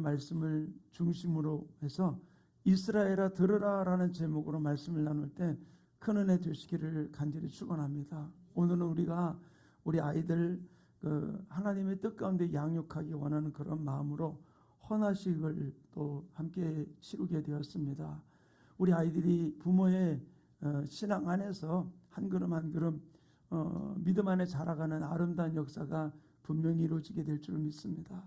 말씀을 중심으로 해서 이스라엘아 들으라 라는 제목으로 말씀을 나눌 때 큰 은혜 되시기를 간절히 축원합니다. 오늘은 우리가 우리 아이들 하나님의 뜻 가운데 양육하기 원하는 그런 마음으로 헌화식을 또 함께 치르게 되었습니다. 우리 아이들이 부모의 신앙 안에서 한 걸음 한 걸음 믿음 안에 자라가는 아름다운 역사가 분명히 이루어지게 될 줄 믿습니다.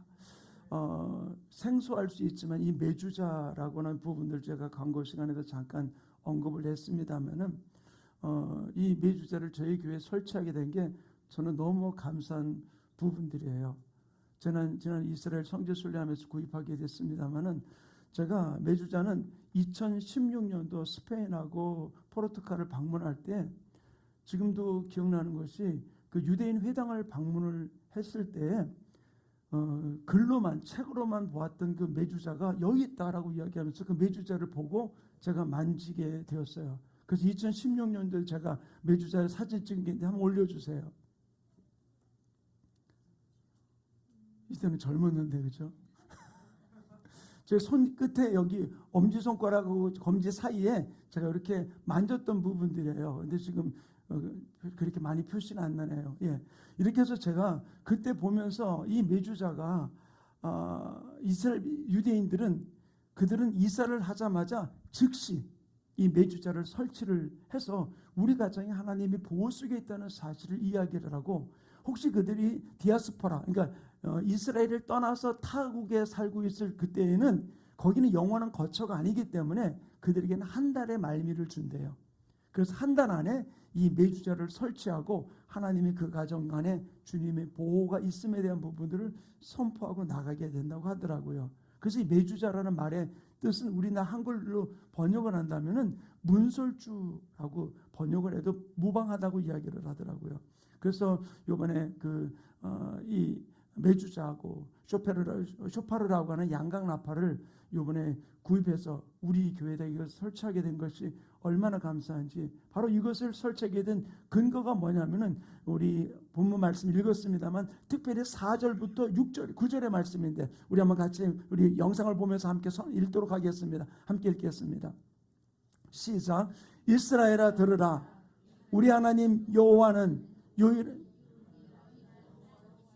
생소할 수 있지만 이 매주자라고 하는 부분들 제가 광고 시간에도 잠깐 언급을 했습니다면은 이 매주자를 저희 교회에 설치하게 된 게 저는 너무 감사한 부분들이에요. 저는 지난 이스라엘 성지 순례하면서 구입하게 됐습니다만은 제가 매주자는 2016년도 스페인하고 포르투갈을 방문할 때 지금도 기억나는 것이 그 유대인 회당을 방문을 했을 때 글로만 책으로만 보았던 그 매주자가 여기 있다라고 이야기하면서 그 매주자를 보고 제가 만지게 되었어요. 그래서 2016년도에 제가 매주자의 사진 찍은 게 있는데 한번 올려주세요. 이때는 젊었는데 그죠? 제 손 끝에 여기 엄지손가락하고 검지 사이에 제가 이렇게 만졌던 부분들이에요. 근데 지금 그렇게 많이 표시는 안 나네요. 예. 이렇게 해서 제가 그때 보면서 이 매주자가 이스라엘 유대인들은 그들은 이사를 하자마자 즉시 이 매주자를 설치를 해서 우리 가정이 하나님의 보호 속에 있다는 사실을 이야기를 하고, 혹시 그들이 디아스포라, 그러니까 이스라엘을 떠나서 타국에 살고 있을 그때에는 거기는 영원한 거처가 아니기 때문에 그들에게는 한 달의 말미를 준대요. 그래서 한 달 안에 이 매주자를 설치하고 하나님이 그 가정 안에 주님의 보호가 있음에 대한 부분들을 선포하고 나가게 된다고 하더라고요. 그래서 이 매주자라는 말의 뜻은 우리나라 한글로 번역을 한다면은 문설주라고 번역을 해도 무방하다고 이야기를 하더라고요. 그래서 이번에 이 매주자하고 쇼파르라고 하는 양각 나팔을 이번에 구입해서 우리 교회에 이것을 설치하게 된 것이 얼마나 감사한지, 바로 이것을 설치하게 된 근거가 뭐냐면은 우리 본문 말씀 읽었습니다만 특별히 4절부터 6절, 9절의 말씀인데 우리 한번 같이 우리 영상을 보면서 함께 읽도록 하겠습니다. 함께 읽겠습니다. 시작. 이스라엘아 들으라. 우리 하나님 여호와는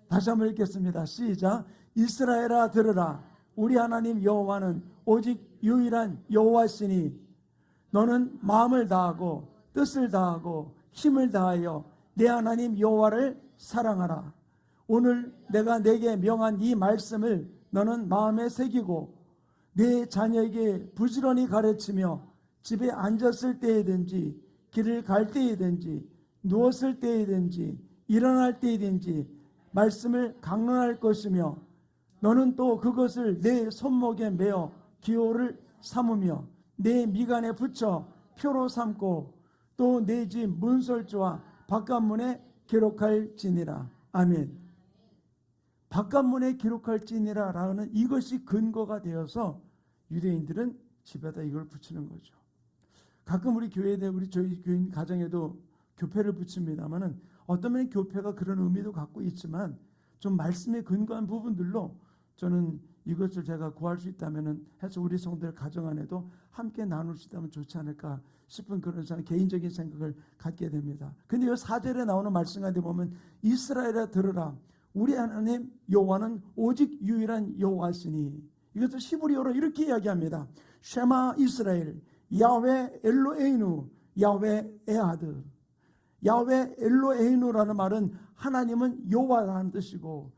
다시 한번 읽겠습니다. 시작. 이스라엘아 들으라. 우리 하나님 여호와는 오직 유일한 여호와시니 너는 마음을 다하고 뜻을 다하고 힘을 다하여 내 하나님 여호와를 사랑하라. 오늘 내가 내게 명한 이 말씀을 너는 마음에 새기고 내 자녀에게 부지런히 가르치며 집에 앉았을 때이든지 길을 갈 때이든지 누웠을 때이든지 일어날 때이든지 말씀을 강론할 것이며, 너는 또 그것을 내 손목에 메어 기호를 삼으며 내 미간에 붙여 표로 삼고 또 내 집 문설주와 바깥문에 기록할지니라. 아멘. 바깥문에 기록할지니라 라는 이것이 근거가 되어서 유대인들은 집에다 이걸 붙이는 거죠. 가끔 우리 교회에 우리 저희 교인 가정에도 교패를 붙입니다만은 어떤 면에 교패가 그런 의미도 갖고 있지만 좀 말씀에 근거한 부분들로 저는 이것을 제가 구할 수 있다면 해서 우리 성도들 가정 안에도 함께 나눌 수 있다면 좋지 않을까 싶은 그런 개인적인 생각을 갖게 됩니다. 근데 이 4절에 나오는 말씀 가운데 보면 이스라엘아 들으라. 우리 하나님 여호와는 오직 유일한 여호와시니, 이것을 히브리어로 이렇게 이야기합니다. 쉐마 이스라엘 야훼 엘로에이누 야훼 에하드. 야훼 엘로에이누라는 말은 하나님은 여호와라는 뜻이고,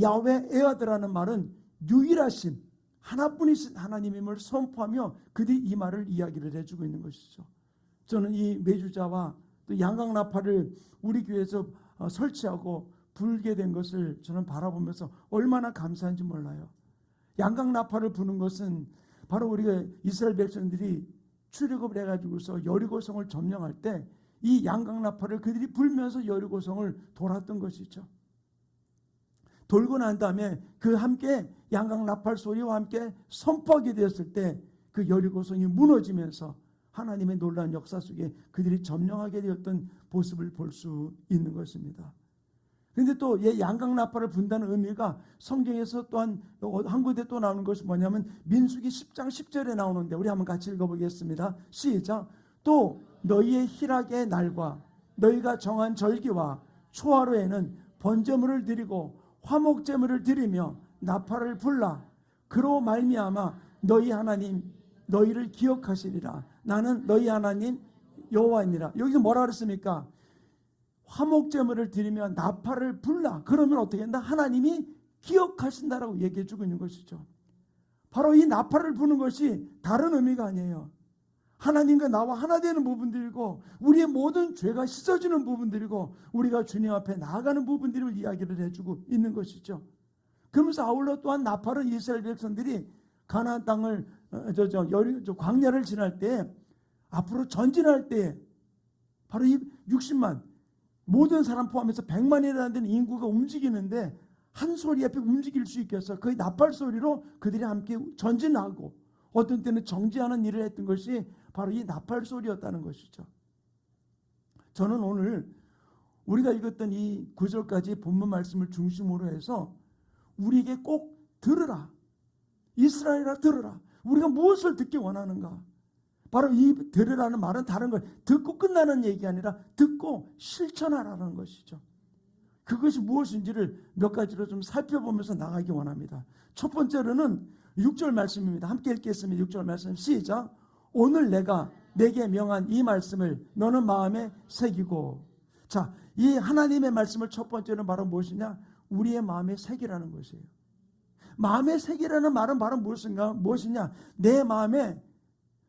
야훼 에하드라는 말은 유일하신 하나뿐이신 하나님임을 선포하며 그들이 이 말을 이야기를 해주고 있는 것이죠. 저는 이 매주자와 또 양각나팔을 우리 교회에서 설치하고 불게 된 것을 저는 바라보면서 얼마나 감사한지 몰라요. 양각나팔을 부는 것은 바로 우리가 이스라엘 백성들이 출애굽을 해가지고서 여리고성을 점령할 때 이 양각나팔을 그들이 불면서 여리고성을 돌았던 것이죠. 돌고 난 다음에 그 함께 양각나팔 소리와 함께 선포하게 되었을 때 그 여리고성이 무너지면서 하나님의 놀라운 역사 속에 그들이 점령하게 되었던 모습을 볼 수 있는 것입니다. 근데 또 얘 양각 나팔을 분다는 의미가 성경에서 또한 한 군데 또 나오는 것이 뭐냐면 민수기 10장 10절에 나오는데 우리 한번 같이 읽어보겠습니다. 시작. 또 너희의 희락의 날과 너희가 정한 절기와 초하루에는 번제물을 드리고 화목제물을 드리며 나팔을 불라. 그로 말미암아 너희 하나님 너희를 기억하시리라. 나는 너희 하나님 여호와이니라. 여기서 뭐라 그랬습니까? 화목제물을 드리며 나팔을 불라. 그러면 어떻게 한다? 하나님이 기억하신다라고 얘기해 주고 있는 것이죠. 바로 이 나팔을 부는 것이 다른 의미가 아니에요. 하나님과 나와 하나 되는 부분들이고 우리의 모든 죄가 씻어지는 부분들이고 우리가 주님 앞에 나아가는 부분들을 이야기를 해주고 있는 것이죠. 그러면서 아울러 또한 나팔은 이스라엘 백성들이 가나안 땅을 광야를 지날 때 앞으로 전진할 때 바로 이 60만 모든 사람 포함해서 100만이라는 되는 인구가 움직이는데 한 소리 앞에 움직일 수 있게 해서 그 나팔 소리로 그들이 함께 전진하고 어떤 때는 정지하는 일을 했던 것이 바로 이 나팔 소리였다는 것이죠. 저는 오늘 우리가 읽었던 이 9절까지 본문 말씀을 중심으로 해서 우리에게 꼭 들으라. 이스라엘아 들으라. 우리가 무엇을 듣기 원하는가? 바로 이 들으라는 말은 다른 걸 듣고 끝나는 얘기 아니라 듣고 실천하라는 것이죠. 그것이 무엇인지를 몇 가지로 좀 살펴보면서 나가기 원합니다. 첫 번째로는 6절 말씀입니다. 함께 읽겠습니다. 6절 말씀 시작. 오늘 내가 내게 명한 이 말씀을 너는 마음에 새기고. 자, 이 하나님의 말씀을 첫 번째는 바로 무엇이냐? 우리의 마음에 새기라는 것이에요. 마음에 새기라는 말은 바로 무엇이냐? 내 마음에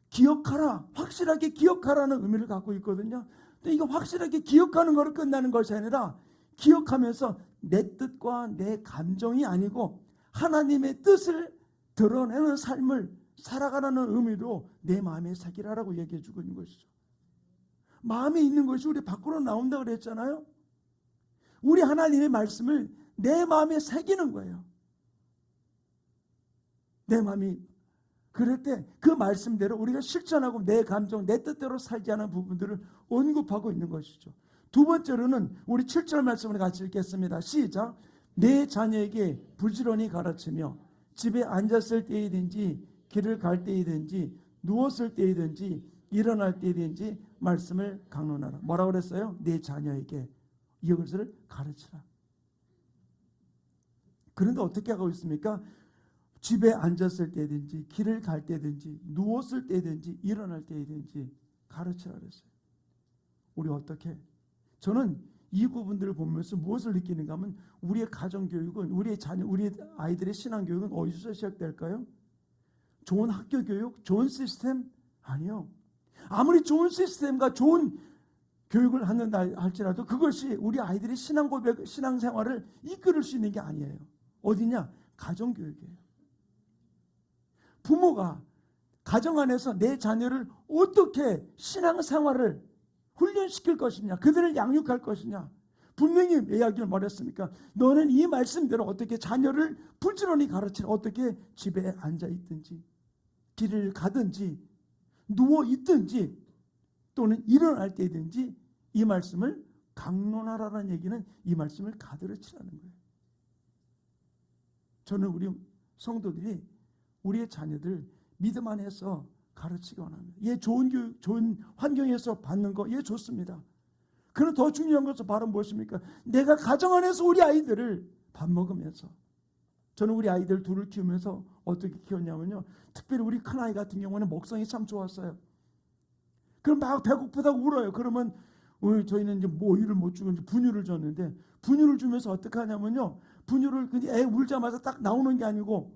기억하라, 확실하게 기억하라는 의미를 갖고 있거든요. 근데 이거 확실하게 기억하는 거로 끝나는 것이 아니라 기억하면서 내 뜻과 내 감정이 아니고 하나님의 뜻을 드러내는 삶을 살아가라는 의미로 내 마음에 새기라라고 얘기해 주고 있는 것이죠. 마음에 있는 것이 우리 밖으로 나온다고 그랬잖아요. 우리 하나님의 말씀을 내 마음에 새기는 거예요. 내 마음이 그럴 때 그 말씀대로 우리가 실천하고 내 감정, 내 뜻대로 살지 않은 부분들을 언급하고 있는 것이죠. 두 번째로는 우리 7절 말씀을 같이 읽겠습니다. 시작. 내 자녀에게 부지런히 가르치며 집에 앉았을 때이든지 길을 갈 때이든지 누웠을 때이든지 일어날 때이든지 말씀을 강론하라. 뭐라고 그랬어요? 내 자녀에게 이것을 가르치라. 그런데 어떻게 하고 있습니까? 집에 앉았을 때든지 길을 갈 때든지 누웠을 때든지 일어날 때든지 가르치라 그랬어요. 우리 어떻게? 저는 이 부분들을 보면서 무엇을 느끼는가 하면 우리의 가정교육은 우리의 자녀, 우리 아이들의 신앙교육은 어디서 시작될까요? 좋은 학교 교육, 좋은 시스템? 아니요. 아무리 좋은 시스템과 좋은 교육을 한다 할지라도 그것이 우리 아이들의 신앙 고백, 신앙생활을 이끌을 수 있는 게 아니에요. 어디냐? 가정교육이에요. 부모가 가정 안에서 내 자녀를 어떻게 신앙생활을 훈련시킬 것이냐, 그들을 양육할 것이냐. 분명히 이야기를 말했습니까? 너는 이 말씀대로 어떻게 자녀를 부지런히 가르치라. 어떻게 집에 앉아 있든지 길을 가든지 누워 있든지 또는 일어날 때든지 이 말씀을 강론하라는 얘기는 이 말씀을 가르치라는 거예요. 저는 우리 성도들이 우리의 자녀들 믿음 안에서 가르치기 원합니다. 얘 좋은 교육, 좋은 환경에서 받는 거, 얘 좋습니다. 그런데 더 중요한 것은 바로 무엇입니까? 내가 가정 안에서 우리 아이들을 밥 먹으면서, 저는 우리 아이들 둘을 키우면서 어떻게 키웠냐면요, 특별히 우리 큰아이 같은 경우는 먹성이 참 좋았어요. 그럼 막 배고프다고 울어요. 그러면 저희는 이제 모유를 못 주고 이제 분유를 줬는데, 분유를 주면서 어떻게 하냐면요, 분유를 근데 애 울자마자 딱 나오는 게 아니고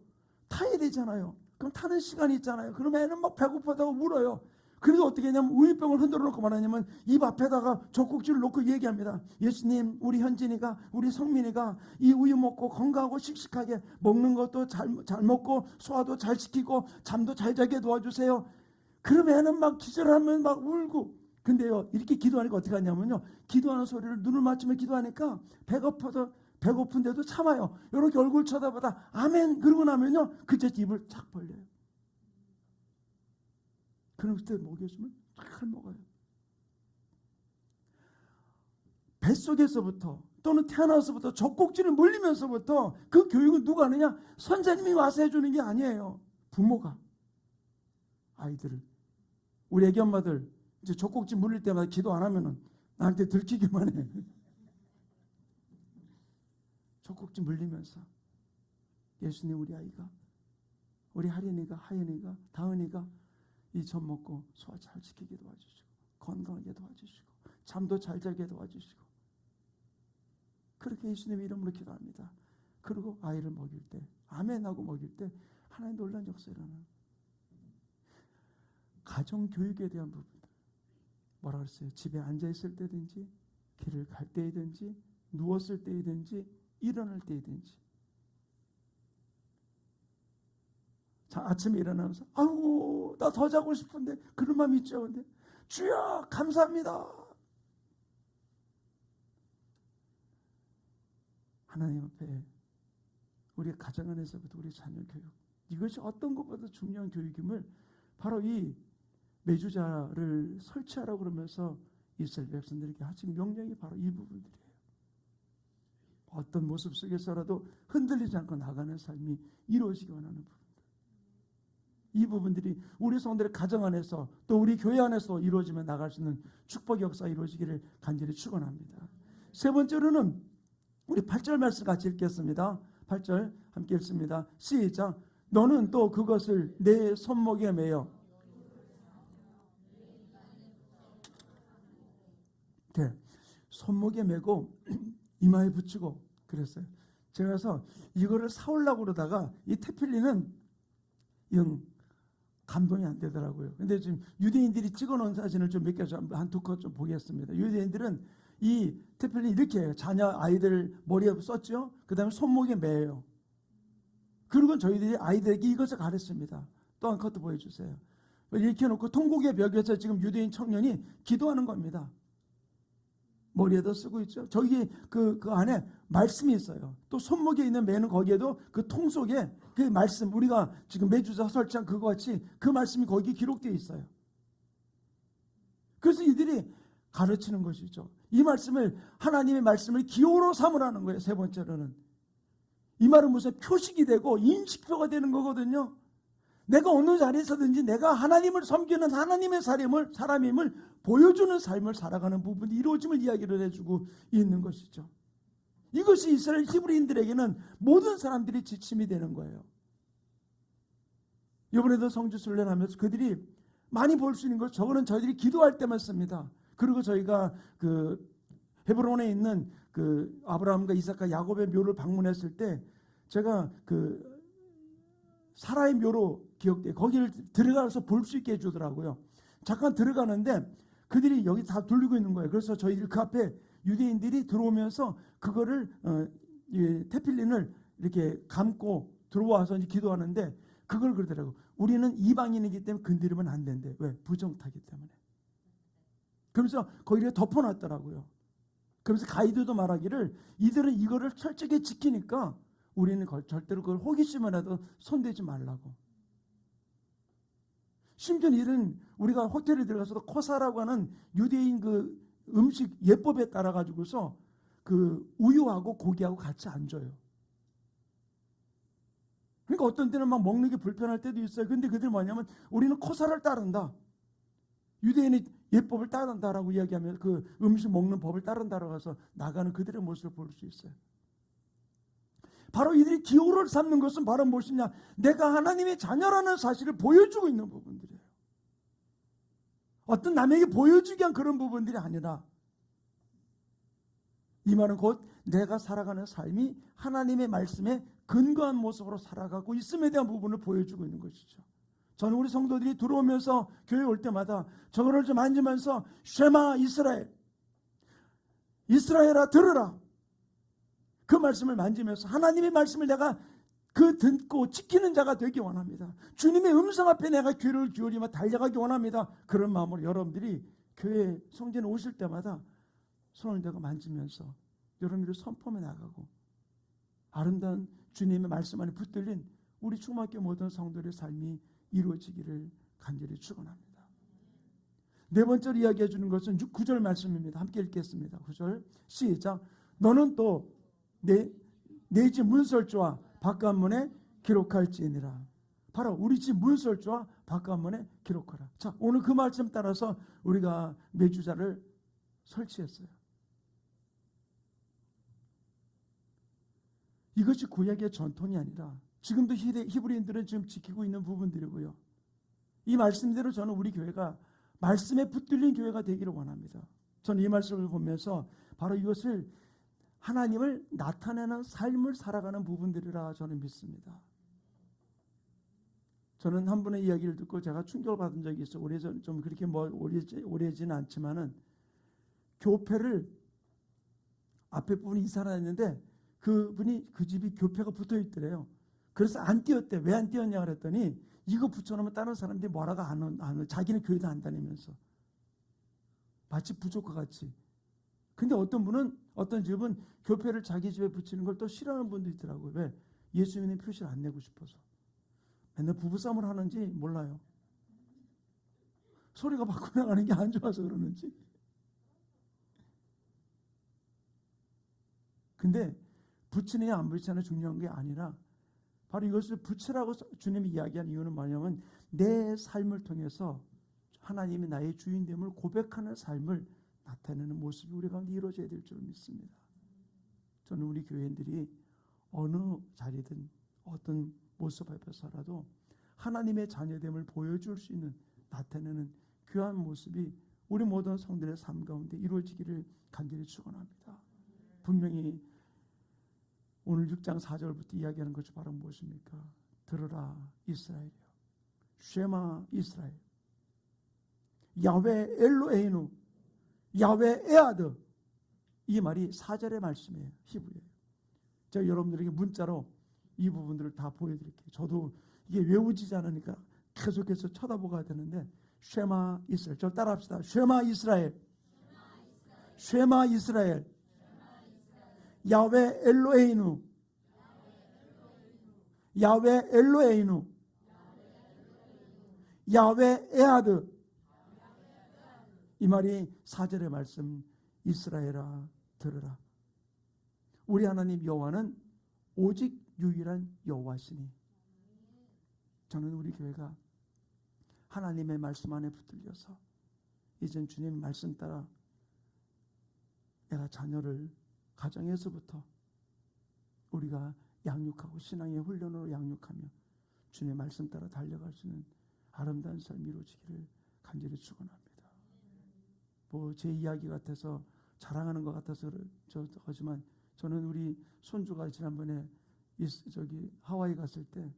타야 되잖아요. 그럼 타는 시간이 있잖아요. 그럼 애는 막 배고프다고 울어요. 그래서 어떻게 했냐면 우유병을 흔들어 놓고 말하냐면 입 앞에다가 젖꼭지를 놓고 얘기합니다. 예수님, 우리 현진이가, 우리 성민이가 이 우유 먹고 건강하고 씩씩하게 먹는 것도 잘 먹고 소화도 잘 시키고 잠도 잘 자게 도와주세요. 그러면 애는 막 기절하면 막 울고. 근데요, 이렇게 기도하니까 어떻게 하냐면요, 기도하는 소리를 눈을 맞추며 기도하니까 배고픈데도 참아요. 이렇게 얼굴 쳐다보다 아멘 그러고 나면요, 그저 입을 착 벌려요. 그럼 그때 먹여주면 잘 먹어요. 뱃속에서부터 또는 태어나서부터 젖꼭지를 물리면서부터 그 교육은 누가 하느냐? 선생님이 와서 해주는 게 아니에요. 부모가 아이들을. 우리 애기 엄마들 이제 젖꼭지 물릴 때마다 기도 안 하면은 나한테 들키기만 해. 젖꼭지 물리면서 예수님, 우리 아이가, 우리 하린이가, 하연이가, 다은이가 이 젖 먹고 소화 잘 지키게 도와주시고 건강하게 도와주시고 잠도 잘 자게 도와주시고, 그렇게 예수님 이름으로 기도합니다. 그리고 아이를 먹일 때, 아멘하고 먹일 때 하나님 놀라운 역사 일어나는 가정교육에 대한 부분들. 뭐라 그랬어요? 집에 앉아있을 때든지 길을 갈 때이든지 누웠을 때이든지 일어날 때이든지. 자, 아침에 일어나면서 아우 나 더 자고 싶은데 그런 마음이 있죠. 근데 주여 감사합니다. 하나님 앞에 우리 가정 안에서부터 우리 자녀 교육, 이것이 어떤 것보다 중요한 교육임을 바로 이 매주자를 설치하라고 그러면서 이스라엘 백성들에게 하신 명령이 바로 이 부분들이에요. 어떤 모습 속에서라도 흔들리지 않고 나가는 삶이 이루어지기 원하는 부분들. 이 부분들이 우리 성도들의 가정 안에서 또 우리 교회 안에서 이루어지며 나갈 수 있는 축복 역사가 이루어지기를 간절히 축원합니다. 세 번째로는 우리 8절 말씀 같이 읽겠습니다. 8절 함께 읽습니다. 시작. 너는 또 그것을 내 손목에 매어. 네, 손목에 매고 이마에 붙이고 그랬어요. 제가 그래서 이거를 사오려고 그러다가 이 테필리는 영 감동이 안 되더라고요. 근데 지금 유대인들이 찍어놓은 사진을 좀 몇 개, 한 두 컷 좀 보겠습니다. 유대인들은 이 테필리 이렇게 해요. 자녀 아이들 머리에 썼죠. 그 다음에 손목에 매요. 그리고 저희들이 아이들에게 이것을 가르칩니다. 또 한 컷도 보여주세요. 이렇게 해놓고 통곡의 벽에서 지금 유대인 청년이 기도하는 겁니다. 머리에도 쓰고 있죠. 저기 그 안에 말씀이 있어요. 또 손목에 있는 매는 거기에도 그 통 속에 그 말씀, 우리가 지금 매주자 설치한 그거 같이 그 말씀이 거기에 기록되어 있어요. 그래서 이들이 가르치는 것이죠. 이 말씀을, 하나님의 말씀을 기호로 삼으라는 거예요. 세 번째로는 이 말은 무슨 표식이 되고 인식표가 되는 거거든요. 내가 어느 자리에서든지 내가 하나님을 섬기는 하나님의 사람임을 보여주는 삶을 살아가는 부분이 이루어짐을 이야기를 해주고 있는 것이죠. 이것이 이스라엘 히브리인들에게는 모든 사람들이 지침이 되는 거예요. 이번에도 성주 순례하면서 그들이 많이 볼 수 있는 것, 저거는 저희들이 기도할 때만 씁니다. 그리고 저희가 그 헤브론에 있는 그 아브라함과 이삭과 야곱의 묘를 방문했을 때 제가 그 사라의 묘로 기억돼. 거기를 들어가서 볼 수 있게 해주더라고요. 잠깐 들어가는데 그들이 여기 다 돌리고 있는 거예요. 그래서 저희들 그 앞에 유대인들이 들어오면서 그거를 테필린을 이렇게 감고 들어와서 이제 기도하는데 그걸 그러더라고요. 우리는 이방인이기 때문에 건드리면 안 된대. 왜? 부정타기 때문에. 그러면서 거기를 덮어놨더라고요. 그러면서 가이드도 말하기를 이들은 이거를 철저하게 지키니까 우리는 절대로 그걸 호기심을 해도 손대지 말라고. 심지어 이런 우리가 호텔에 들어가서도 코사라고 하는 유대인 그 음식 예법에 따라 가지고서 그 우유하고 고기하고 같이 안 줘요. 그러니까 어떤 때는 막 먹는 게 불편할 때도 있어요. 근데 그들이 뭐냐면 우리는 코사를 따른다. 유대인이 예법을 따른다라고 이야기하면 그 음식 먹는 법을 따른다라고 해서 나가는 그들의 모습을 볼 수 있어요. 바로 이들이 기호를 삼는 것은 바로 무엇이냐? 내가 하나님의 자녀라는 사실을 보여주고 있는 부분들이에요. 어떤 남에게 보여주기 위한 그런 부분들이 아니라 이 말은 곧 내가 살아가는 삶이 하나님의 말씀에 근거한 모습으로 살아가고 있음에 대한 부분을 보여주고 있는 것이죠. 저는 우리 성도들이 들어오면서 교회 올 때마다 저거를 좀 만지면서 쉐마 이스라엘, 이스라엘아 들으라, 그 말씀을 만지면서 하나님의 말씀을 내가 그 듣고 지키는 자가 되기 원합니다. 주님의 음성 앞에 내가 귀를 기울이며 달려가기 원합니다. 그런 마음으로 여러분들이 교회 성전에 오실 때마다 손을 대고 만지면서 여러분들이 선포해 나가고 아름다운 주님의 말씀 안에 붙들린 우리 충만교회 모든 성도들의 삶이 이루어지기를 간절히 축원합니다. 네 번째로 이야기해 주는 것은 9절 말씀입니다. 함께 읽겠습니다. 9절 시작. 너는 또 내 집 문설주와 바깥문에 기록할지니라. 바로 우리 집 문설주와 바깥문에 기록하라. 자, 오늘 그 말씀 따라서 우리가 매주자를 설치했어요. 이것이 구약의 전통이 아니라 지금도 히브리인들은 지금 지키고 있는 부분들이고요. 이 말씀대로 저는 우리 교회가 말씀에 붙들린 교회가 되기를 원합니다. 저는 이 말씀을 보면서 바로 이것을 하나님을 나타내는 삶을 살아가는 부분들이라 저는 믿습니다. 저는 한 분의 이야기를 듣고 제가 충격을 받은 적이 있어요. 오래전 좀 그렇게 오래지는 않지만은 교패를 앞에 부분이 이사를 했는데 그분이 그 집이 교패가 붙어 있더래요. 그래서 안 띄웠대. 왜 안 띄웠냐 그랬더니 이거 붙여놓으면 다른 사람들이 뭐라고 안 자기는 교회도 안 다니면서 마치 부족과 같이. 근데 어떤 집은 교패를 자기 집에 붙이는 걸 또 싫어하는 분도 있더라고요. 왜? 예수 믿는 표시를 안 내고 싶어서. 맨날 부부싸움을 하는지 몰라요. 소리가 밖으로 나가는 게 안 좋아서 그러는지. 근데 붙이느냐 안 붙이느냐 중요한 게 아니라 바로 이것을 붙이라고 주님이 이야기한 이유는 뭐냐면 내 삶을 통해서 하나님이 나의 주인됨을 고백하는 삶을 나타내는 모습이 우리 가운데 이루어져야 될 줄 믿습니다. 저는 우리 교회인들이 어느 자리든 어떤 모습 앞에서라도 하나님의 자녀됨을 보여줄 수 있는 나타내는 귀한 모습이 우리 모든 성들의 삶 가운데 이루어지기를 간절히 축원합니다. 분명히 오늘 6장 4절부터 이야기하는 것이 바로 무엇입니까? 들으라 이스라엘이여 쉐마 이스라엘 야훼 엘로에이누 야훼 에아드. 이 말이 4절의 말씀이에요. 히브리예요. 제가 여러분들에게 문자로 이 부분들을 다 보여드릴게요. 저도 이게 외워지지 않으니까 계속해서 쳐다보고 되는데 쉐마 이스라엘. 저 따라합시다. 쉐마 이스라엘 쉐마 이스라엘 야훼 엘로에이누 야훼 엘로에이누 야훼 에아드. 이 말이 4절의 말씀 이스라엘아 들으라. 우리 하나님 여호와는 오직 유일한 여호와시니. 저는 우리 교회가 하나님의 말씀 안에 붙들려서 이젠 주님의 말씀 따라 내가 자녀를 가정에서부터 우리가 양육하고 신앙의 훈련으로 양육하며 주님의 말씀 따라 달려갈 수 있는 아름다운 삶이 이루어지기를 간절히 축원합니다. 뭐 제 이야기 같아서 자랑하는 것 같아서 하지만 저는 우리 손주가 지난번에 하와이 갔을 때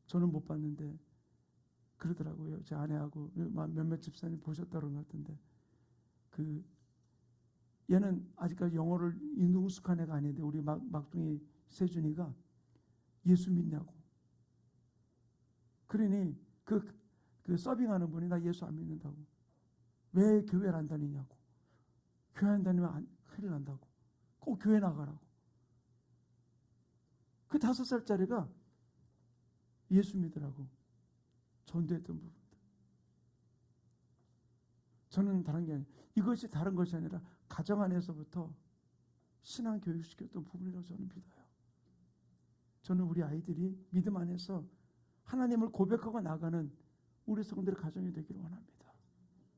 저는 못 봤는데 그러더라고요. 제 아내하고 몇몇 집사님 보셨다는 것 같은데 얘는 아직까지 영어를 능숙한 애가 아닌데 우리 막둥이 세준이가 예수 믿냐고. 그러니 그 서빙하는 분이 나 예수 안 믿는다고. 왜 교회를 안 다니냐고. 교회 안 다니면 큰일 난다고. 꼭 교회 나가라고. 그 5살짜리가 예수 믿으라고 전도했던 부분들. 저는 다른 게 아니라 이것이 다른 것이 아니라 가정 안에서부터 신앙 교육시켰던 부분이라고 저는 믿어요. 저는 우리 아이들이 믿음 안에서 하나님을 고백하고 나가는 우리 성들의 가정이 되기를 원합니다.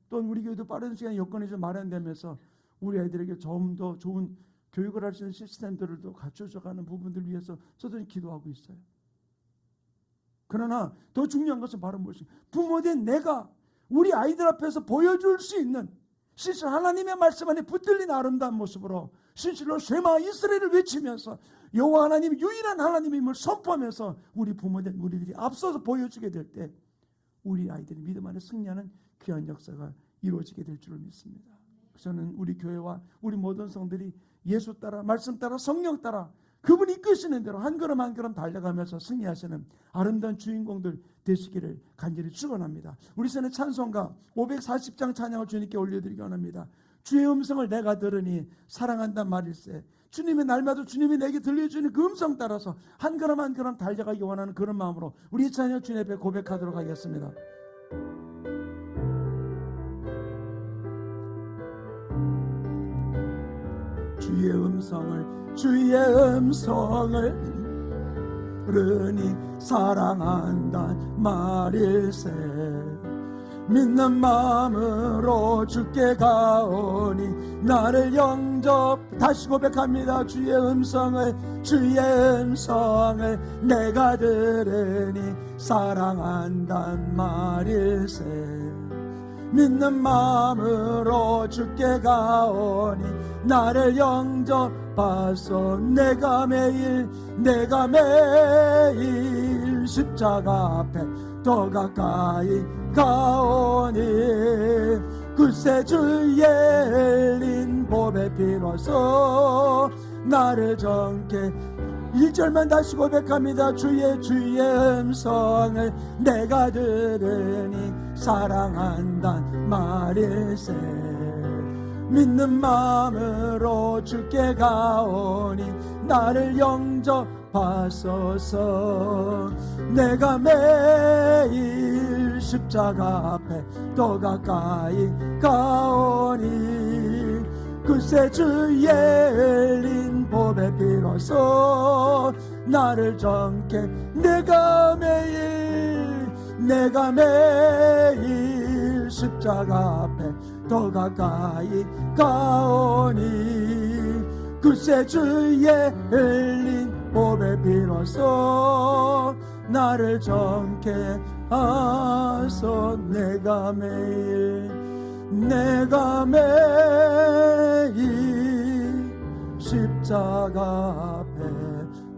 또한 우리 교회도 빠른 시간에 여건이 좀 마련되면서 우리 아이들에게 좀 더 좋은 교육을 할 수 있는 시스템들을 또 갖춰져가는 부분들 위해서 저도 기도하고 있어요. 그러나 더 중요한 것은 바로 무엇인가? 부모된 내가 우리 아이들 앞에서 보여줄 수 있는 실제 하나님의 말씀 안에 붙들린 아름다운 모습으로 실제로 쉐마 이스라엘을 외치면서 여호와 하나님 유일한 하나님임을 선포하면서 우리 부모된 우리들이 앞서서 보여주게 될 때 우리 아이들이 믿음 안에 승리하는 귀한 역사가 이루어지게 될 줄을 믿습니다. 저는 우리 교회와 우리 모든 성들이 예수 따라 말씀 따라 성령 따라 그분이 이끄시는 대로 한 걸음 한 걸음 달려가면서 승리하시는 아름다운 주인공들 되시기를 간절히 축원합니다. 우리 선의 찬송가 540장 찬양을 주님께 올려드리기 원합니다. 주의 음성을 내가 들으니 사랑한단 말일세. 주님의 날마다 주님이 내게 들려주는 그 음성 따라서 한 걸음 한 걸음 달려가기 원하는 그런 마음으로 우리 찬양 주님 앞에 고백하도록 하겠습니다. 주의 주의 음성을 들으니 사랑한다 말일세. 믿는 마음으로 주께 가오니 나를 영접. 다시 고백합니다. 주의 음성을 내가 들으니 사랑한단 말일세. 믿는 마음으로 주께 가오니 나를 영접하소. 내가 매일 십자가 앞에 더 가까이 가오니 글쎄 주의 흘린 보배 비로소 나를 정케. 1절만 다시 고백합니다. 주의 음성을 내가 들으니 사랑한단 말일세. 믿는 마음으로 주께 가오니 나를 영접하소서. 내가 매일 십자가 앞에 더 가까이 가오니 글쎄 주의 흘린 보배 비로소 나를 정케. 내가 매일 십자가 앞에 더 가까이 가오니 글쎄 주의 흘린 보배 비로소 나를 정케 하소. 내가 매일 십자가 앞에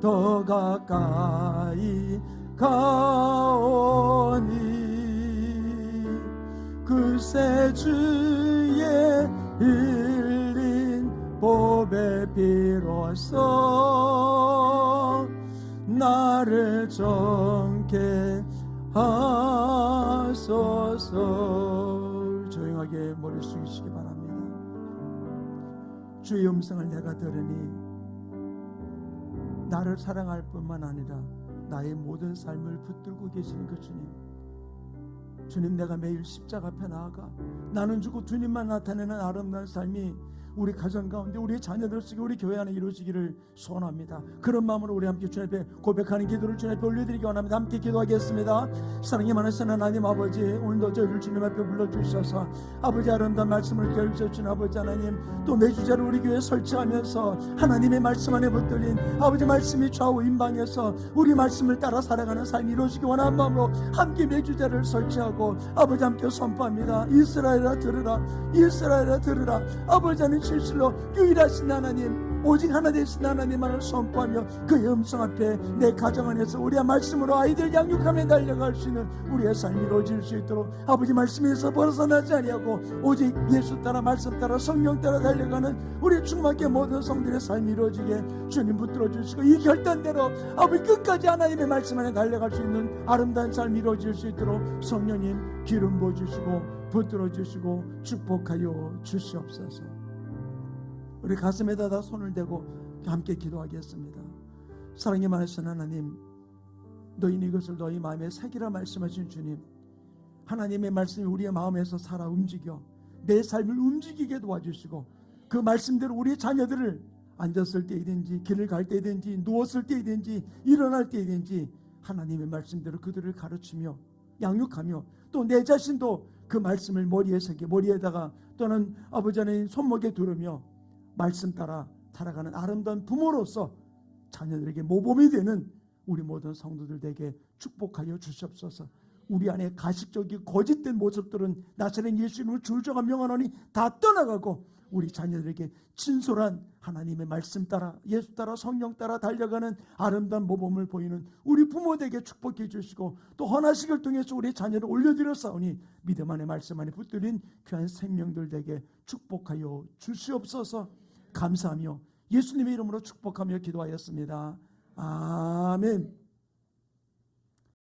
더 가까이 가오니 글쎄 주의 흘린 보배 비로소 나를 정케 하소서. 조용하게 머리 숙이시기 바랍니다. 주의 음성을 내가 들으니 나를 사랑할 뿐만 아니라 나의 모든 삶을 붙들고 계시는 그 주님, 내가 매일 십자가 앞에 나아가 나는 주고 주님만 나타내는 아름다운 삶이 우리 가정 가운데 우리 자녀들 속에 우리 교회 안에 이루어지기를 소원합니다. 그런 마음으로 우리 함께 주님 앞에 고백하는 기도를 주님 앞에 올려드리기 원합니다. 함께 기도하겠습니다. 사랑이 많으신 하나님 아버지, 오늘도 저희를 주님 앞에 불러주셔서 아버지 아름다운 말씀을 깨우쳐주신 아버지 하나님, 또 매주자를 우리 교회에 설치하면서 하나님의 말씀 안에 붙들린 아버지 말씀이 좌우 임방에서 우리 말씀을 따라 살아가는 삶이 이루어지기 원하는 마음으로 함께 매주자를 설치하고 아버지 함께 선포합니다. 이스라엘아 들으라, 이스라엘아 들으라. 아버지 하나님 실실로 유일하신 하나님, 오직 하나 되신 하나님만을 선포하며 그의 음성 앞에 내 가정 안에서 우리의 말씀으로 아이들 양육하며 달려갈 수 있는 우리의 삶이 이루어질 수 있도록 아버지 말씀에서 벗어나지 아니하고 오직 예수 따라 말씀 따라 성령 따라 달려가는 우리 충만케 모든 성들의 삶이 이루어지게 주님 붙들어 주시고 이 결단대로 아버지 끝까지 하나님의 말씀 안에 달려갈 수 있는 아름다운 삶이 이루어질 수 있도록 성령님 기름 부어주시고 붙들어 주시고 축복하여 주시옵소서. 우리 가슴에다 다 손을 대고 함께 기도하겠습니다. 사랑이 많으신 하나님, 너희는 이것을 너희 마음에 새기라 말씀하신 주님, 하나님의 말씀이 우리의 마음에서 살아 움직여 내 삶을 움직이게 도와주시고 그 말씀대로 우리 자녀들을 앉았을 때이든지 길을 갈 때이든지 누웠을 때이든지 일어날 때이든지 하나님의 말씀대로 그들을 가르치며 양육하며 또 내 자신도 그 말씀을 머리에 새겨 머리에다가 또는 아버지 하나님 손목에 두르며 말씀 따라 살아가는 아름다운 부모로서 자녀들에게 모범이 되는 우리 모든 성도들에게 축복하여 주시옵소서. 우리 안에 가식적이고 거짓된 모습들은 나사렛 예수 이름으로 주저가 명하노니 다 떠나가고 우리 자녀들에게 진솔한 하나님의 말씀 따라 예수 따라 성령 따라 달려가는 아름다운 모범을 보이는 우리 부모들에게 축복해 주시고 또 헌화식을 통해서 우리 자녀를 올려드렸사오니 믿음 안에 말씀 안에 붙들린 귀한 생명들에게 축복하여 주시옵소서. 감사하며 예수님의 이름으로 축복하며 기도하였습니다. 아멘.